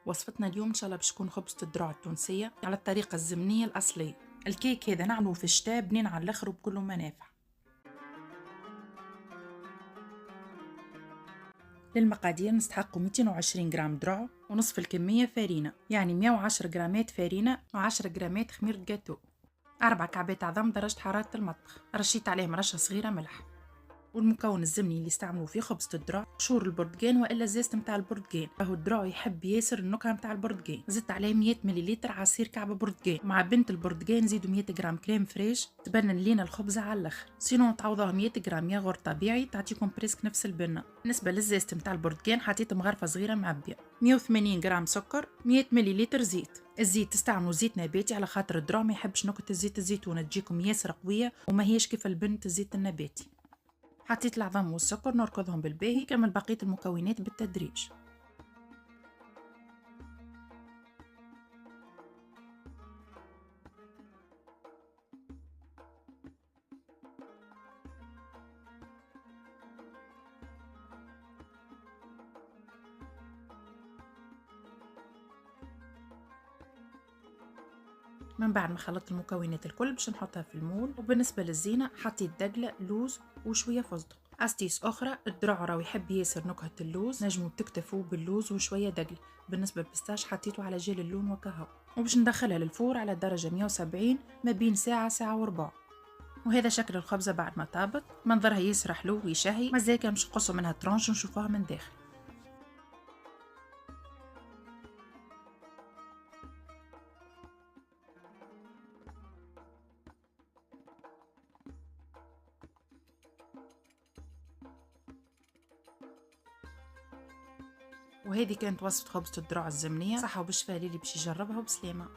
وصفتنا اليوم إن شاء الله باش تكون خبزة الذراع التونسية على الطريقة الزمنية الأصلية. الكيك هذا نعملوه في الشتاء بنين على الآخر وبكل منافع. للمقادير نستحقوا 220 جرام ذراع ونصف الكمية فارينة، يعني 110 جرامات فارينة و10 جرامات خميرة جاتو، 4 كعبات عظم درجة حرارة المطبخ، رشيت عليهم رشة صغيرة ملح. والمكون الزمني اللي استعملوه في خبزة الذراع قشور البرتقال والا الزيت نتاع البرتقال، راهو الذراع يحب ياسر النكهة نتاع البرتقال. زدت عليه 100 مليلتر عصير كعب برتقال، مع بنت البرتقال نزيدو 100 جرام كريم فريش تبنن لينا الخبزة على الاخر. سينو تعوضوها 100 جرام ياغورت طبيعي تعطيكم بريسك نفس البنة. بالنسبة للزيت نتاع البرتقال حطيت مغرفة صغيرة معبية، 180 جرام سكر، 100 مليلتر زيت. الزيت تستعملوا زيت نباتي على خاطر الذراع ما يحبش نكهة الزيت الزيتون تجيكم ياسر قوية وما هيش كيف البنت الزيت النباتي. حطيت العظم والسكر نركضهم بالباهي، كمل بقية المكونات بالتدريج. من بعد ما خلطت المكونات الكل باش نحطها في المول. وبالنسبة للزينة حطيت دقلة لوز وشوية فستق. أستيس أخرى، الذراع راهو يحب ياسر نكهة اللوز، نجمو تكتفوا باللوز وشوية دقل. بالنسبة للبستاش حطيته على جيل اللون وكهو. وباش ندخلها للفور على درجة 170 ما بين ساعة ساعة وربع. وهذا شكل الخبزة بعد ما طابت، منظرها ياسر حلو ويشهي. مازالك باش نقصوا منها ترانش ونشوفوها من داخل. وهذه كانت وصفة خبزة الذراع الزمنية، صحة وبالشفاء للي باش يجربها وبسلامة.